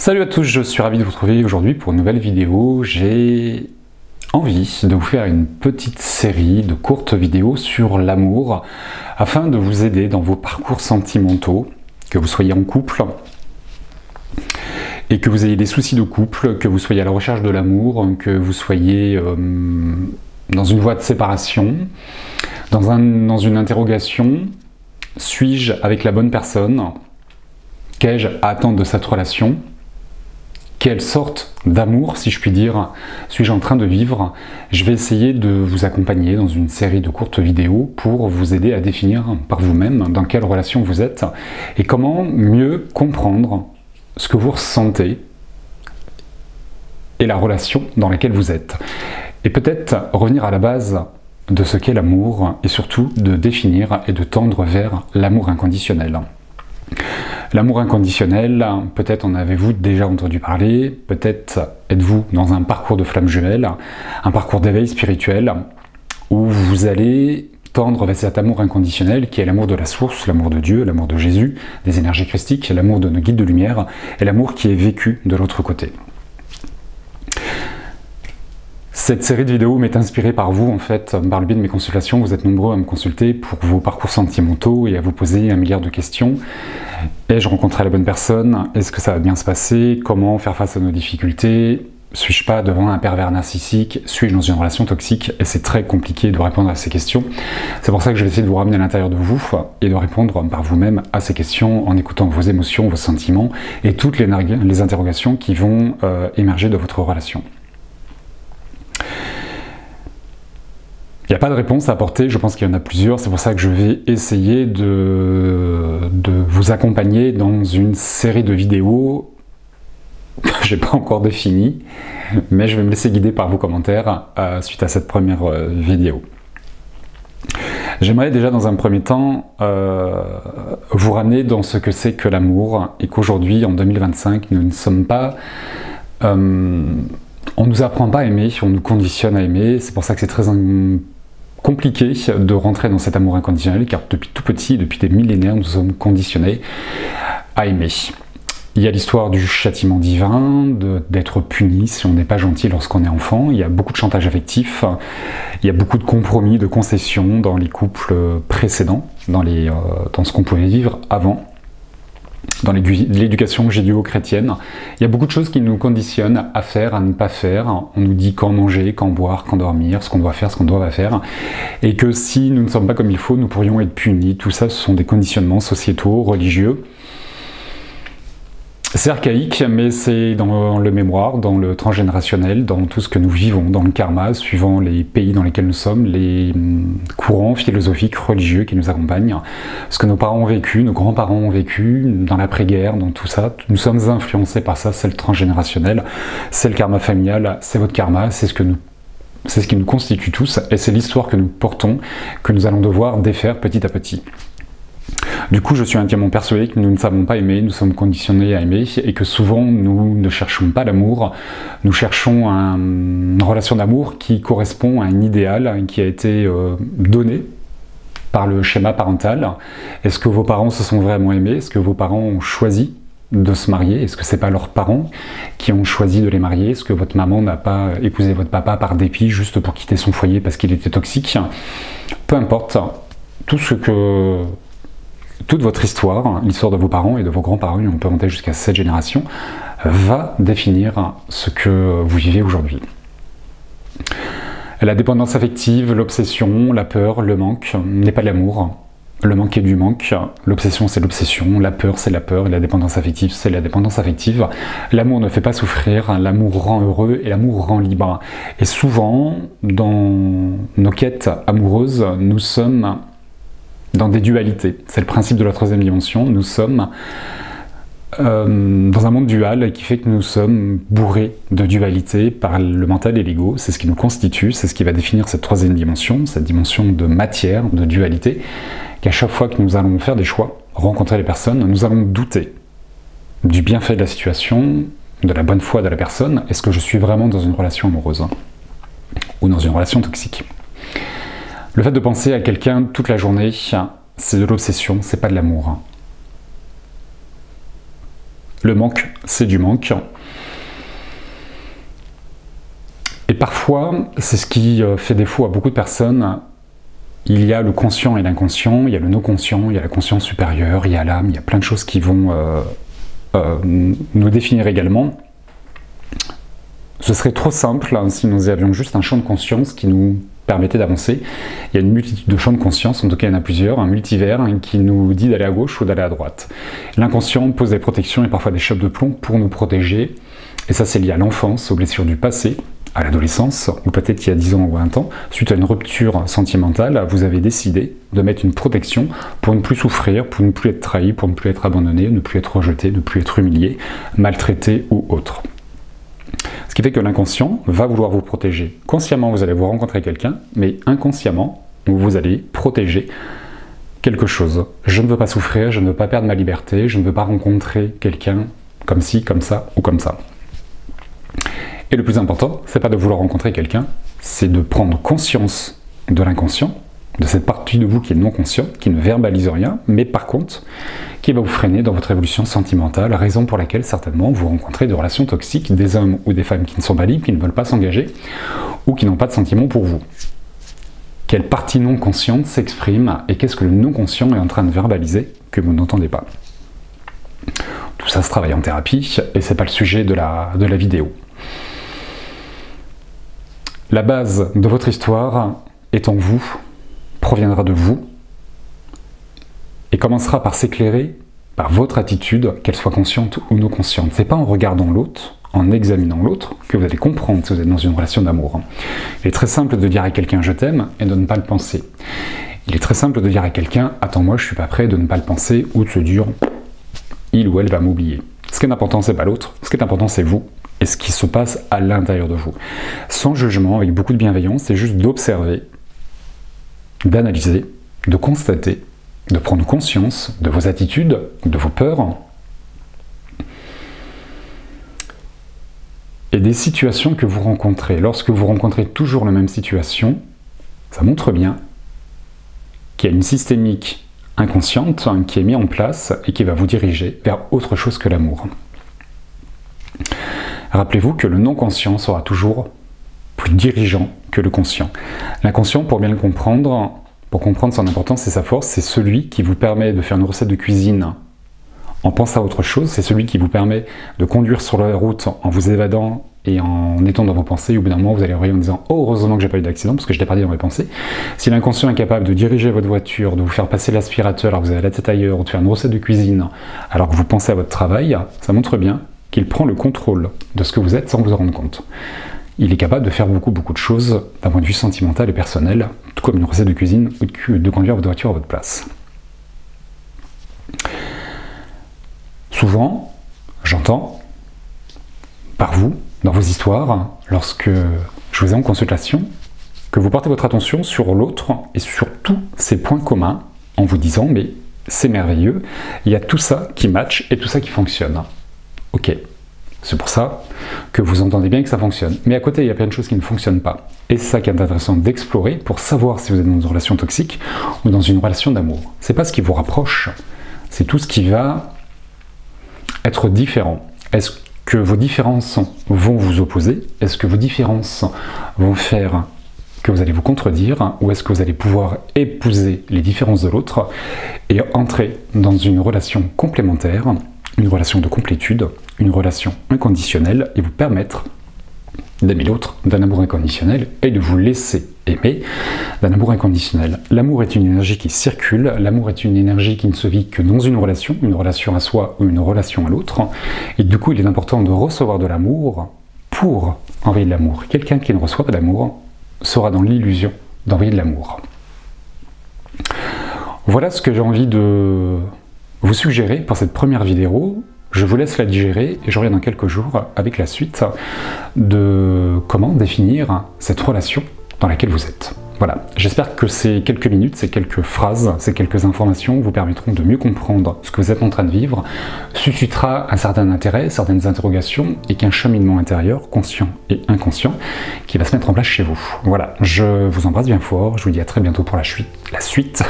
Salut à tous, je suis ravi de vous retrouver aujourd'hui pour une nouvelle vidéo. J'ai envie de vous faire une petite série de courtes vidéos sur l'amour afin de vous aider dans vos parcours sentimentaux, que vous soyez en couple et que vous ayez des soucis de couple, que vous soyez à la recherche de l'amour, que vous soyez dans une voie de séparation, dans une interrogation. Suis-je avec la bonne personne? Qu'ai-je à attendre de cette relation? Quelle sorte d'amour, si je puis dire, suis-je en train de vivre? Je vais essayer de vous accompagner dans une série de courtes vidéos pour vous aider à définir par vous-même dans quelle relation vous êtes et comment mieux comprendre ce que vous ressentez et la relation dans laquelle vous êtes. Et peut-être revenir à la base de ce qu'est l'amour et surtout de définir et de tendre vers l'amour inconditionnel. L'amour inconditionnel, peut-être en avez-vous déjà entendu parler, peut-être êtes-vous dans un parcours de flamme jumelle, un parcours d'éveil spirituel, où vous allez tendre vers cet amour inconditionnel qui est l'amour de la source, l'amour de Dieu, l'amour de Jésus, des énergies christiques, l'amour de nos guides de lumière, et l'amour qui est vécu de l'autre côté. Cette série de vidéos m'est inspirée par vous, en fait, par le biais de mes consultations. Vous êtes nombreux à me consulter pour vos parcours sentimentaux et à vous poser un milliard de questions. Ai-je rencontré la bonne personne? Est-ce que ça va bien se passer? Comment faire face à nos difficultés? Suis-je pas devant un pervers narcissique? Suis-je dans une relation toxique? Et c'est très compliqué de répondre à ces questions. C'est pour ça que je vais essayer de vous ramener à l'intérieur de vous et de répondre par vous-même à ces questions en écoutant vos émotions, vos sentiments et toutes les interrogations qui vont émerger de votre relation. Il n'y a pas de réponse à apporter, je pense qu'il y en a plusieurs, c'est pour ça que je vais essayer de vous accompagner dans une série de vidéos que je n'ai pas encore définie, mais je vais me laisser guider par vos commentaires suite à cette première vidéo. J'aimerais déjà dans un premier temps vous ramener dans ce que c'est que l'amour et qu'aujourd'hui, en 2025, nous ne sommes pas... on ne nous apprend pas à aimer, on nous conditionne à aimer, c'est pour ça que c'est très compliqué de rentrer dans cet amour inconditionnel, car depuis tout petit, depuis des millénaires, nous sommes conditionnés à aimer. Il y a l'histoire du châtiment divin, d'être puni si on n'est pas gentil lorsqu'on est enfant, il y a beaucoup de chantage affectif, il y a beaucoup de compromis, de concessions dans les couples précédents, dans ce qu'on pouvait vivre avant. Dans l'éducation judéo-chrétienne, il y a beaucoup de choses qui nous conditionnent à faire, à ne pas faire. On nous dit quand manger, quand boire, quand dormir, ce qu'on doit faire, ce qu'on ne doit pas faire. Et que si nous ne sommes pas comme il faut, nous pourrions être punis. Tout ça, ce sont des conditionnements sociétaux, religieux. C'est archaïque, mais c'est dans le mémoire, dans le transgénérationnel, dans tout ce que nous vivons, dans le karma, suivant les pays dans lesquels nous sommes, les courants philosophiques, religieux qui nous accompagnent, ce que nos parents ont vécu, nos grands-parents ont vécu, dans l'après-guerre, dans tout ça. Nous sommes influencés par ça, c'est le transgénérationnel, c'est le karma familial, c'est votre karma, c'est ce qui nous constitue tous, et c'est l'histoire que nous portons, que nous allons devoir défaire petit à petit. Du coup, je suis intimement persuadé que nous ne savons pas aimer, nous sommes conditionnés à aimer et que souvent nous ne cherchons pas l'amour, nous cherchons une relation d'amour qui correspond à un idéal qui a été donné par le schéma parental. Est-ce que vos parents se sont vraiment aimés? Est-ce que vos parents ont choisi de se marier? Est-ce que c'est pas leurs parents qui ont choisi de les marier? Est-ce que votre maman n'a pas épousé votre papa par dépit juste pour quitter son foyer parce qu'il était toxique? Peu importe, toute votre histoire, l'histoire de vos parents et de vos grands-parents, on peut monter jusqu'à 7 générations, va définir ce que vous vivez aujourd'hui. La dépendance affective, l'obsession, la peur, le manque n'est pas l'amour. Le manque est du manque, l'obsession c'est l'obsession, la peur c'est la peur, et la dépendance affective c'est la dépendance affective. L'amour ne fait pas souffrir, l'amour rend heureux et l'amour rend libre. Et souvent, dans nos quêtes amoureuses, nous sommes dans des dualités. C'est le principe de la troisième dimension. Nous sommes dans un monde dual qui fait que nous sommes bourrés de dualité par le mental et l'ego. C'est ce qui nous constitue, c'est ce qui va définir cette troisième dimension, cette dimension de matière, de dualité, qu'à chaque fois que nous allons faire des choix, rencontrer les personnes, nous allons douter du bienfait de la situation, de la bonne foi de la personne. Est-ce que je suis vraiment dans une relation amoureuse ou dans une relation toxique? Le fait de penser à quelqu'un toute la journée, c'est de l'obsession, c'est pas de l'amour. Le manque, c'est du manque. Et parfois, c'est ce qui fait défaut à beaucoup de personnes. Il y a le conscient et l'inconscient, il y a le non-conscient, il y a la conscience supérieure, il y a l'âme, il y a plein de choses qui vont nous définir également. Ce serait trop simple si nous avions juste un champ de conscience qui nous permettait d'avancer. Il y a une multitude de champs de conscience, en tout cas il y en a plusieurs, un multivers qui nous dit d'aller à gauche ou d'aller à droite. L'inconscient pose des protections et parfois des chapes de plomb pour nous protéger, et ça c'est lié à l'enfance, aux blessures du passé, à l'adolescence, ou peut-être il y a 10 ans ou 20 ans, suite à une rupture sentimentale, vous avez décidé de mettre une protection pour ne plus souffrir, pour ne plus être trahi, pour ne plus être abandonné, ne plus être rejeté, ne plus être humilié, maltraité ou autre. Ce qui fait que l'inconscient va vouloir vous protéger. Consciemment, vous allez vous rencontrer quelqu'un, mais inconsciemment, vous allez protéger quelque chose. Je ne veux pas souffrir, je ne veux pas perdre ma liberté, je ne veux pas rencontrer quelqu'un comme ci, comme ça ou comme ça. Et le plus important, c'est pas de vouloir rencontrer quelqu'un, c'est de prendre conscience de l'inconscient, de cette partie de vous qui est non conscient, qui ne verbalise rien, mais par contre, qui va vous freiner dans votre évolution sentimentale, raison pour laquelle certainement vous rencontrez des relations toxiques, des hommes ou des femmes qui ne sont pas libres, qui ne veulent pas s'engager, ou qui n'ont pas de sentiments pour vous. Quelle partie non consciente s'exprime, et qu'est-ce que le non conscient est en train de verbaliser que vous n'entendez pas? Tout ça se travaille en thérapie, et c'est pas le sujet de la vidéo. La base de votre histoire est en vous, proviendra de vous, et commencera par s'éclairer par votre attitude, qu'elle soit consciente ou non consciente. C'est pas en regardant l'autre, en examinant l'autre, que vous allez comprendre si vous êtes dans une relation d'amour. Il est très simple de dire à quelqu'un « je t'aime » et de ne pas le penser. Il est très simple de dire à quelqu'un « attends-moi, je suis pas prêt » de ne pas le penser, ou de se dire « il ou elle va m'oublier ». Ce qui est important, c'est pas l'autre, ce qui est important, c'est vous, et ce qui se passe à l'intérieur de vous. Sans jugement, avec beaucoup de bienveillance, c'est juste d'observer, d'analyser, de constater, de prendre conscience de vos attitudes, de vos peurs, et des situations que vous rencontrez. Lorsque vous rencontrez toujours la même situation, ça montre bien qu'il y a une systémique inconsciente qui est mise en place et qui va vous diriger vers autre chose que l'amour. Rappelez-vous que le non-conscient sera toujours plus dirigeant que le conscient. L'inconscient, pour bien le comprendre, pour comprendre son importance et sa force, c'est celui qui vous permet de faire une recette de cuisine en pensant à autre chose, c'est celui qui vous permet de conduire sur la route en vous évadant et en étant dans vos pensées. Au bout d'un moment, vous allez revenir en disant « Oh, heureusement que j'ai pas eu d'accident, parce que je l'ai perdu dans mes pensées ». Si l'inconscient est capable de diriger votre voiture, de vous faire passer l'aspirateur alors que vous avez la tête ailleurs, ou de faire une recette de cuisine alors que vous pensez à votre travail, ça montre bien qu'il prend le contrôle de ce que vous êtes sans vous en rendre compte. Il est capable de faire beaucoup de choses d'un point de vue sentimental et personnel, tout comme une recette de cuisine ou de conduire votre voiture à votre place. Souvent, j'entends, par vous, dans vos histoires, lorsque je vous ai en consultation, que vous portez votre attention sur l'autre et sur tous ces points communs en vous disant « mais c'est merveilleux, il y a tout ça qui match et tout ça qui fonctionne ». Ok, c'est pour ça que vous entendez bien que ça fonctionne. Mais à côté, il y a plein de choses qui ne fonctionnent pas. Et c'est ça qui est intéressant d'explorer pour savoir si vous êtes dans une relation toxique ou dans une relation d'amour. C'est pas ce qui vous rapproche, c'est tout ce qui va être différent. Est-ce que vos différences vont vous opposer? Est-ce que vos différences vont faire que vous allez vous contredire? Ou est-ce que vous allez pouvoir épouser les différences de l'autre et entrer dans une relation complémentaire, une relation de complétude, une relation inconditionnelle et vous permettre d'aimer l'autre d'un amour inconditionnel et de vous laisser aimer d'un amour inconditionnel. L'amour est une énergie qui circule, l'amour est une énergie qui ne se vit que dans une relation à soi ou une relation à l'autre. Et du coup, il est important de recevoir de l'amour pour envoyer de l'amour. Quelqu'un qui ne reçoit pas d'amour sera dans l'illusion d'envoyer de l'amour. Voilà ce que j'ai envie de vous suggérer pour cette première vidéo. Je vous laisse la digérer et je reviens dans quelques jours avec la suite de comment définir cette relation dans laquelle vous êtes. Voilà, j'espère que ces quelques minutes, ces quelques phrases, ces quelques informations vous permettront de mieux comprendre ce que vous êtes en train de vivre, suscitera un certain intérêt, certaines interrogations et qu'un cheminement intérieur, conscient et inconscient, qui va se mettre en place chez vous. Voilà, je vous embrasse bien fort, je vous dis à très bientôt pour la suite,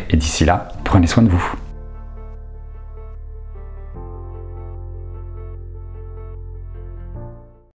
et d'ici là, prenez soin de vous.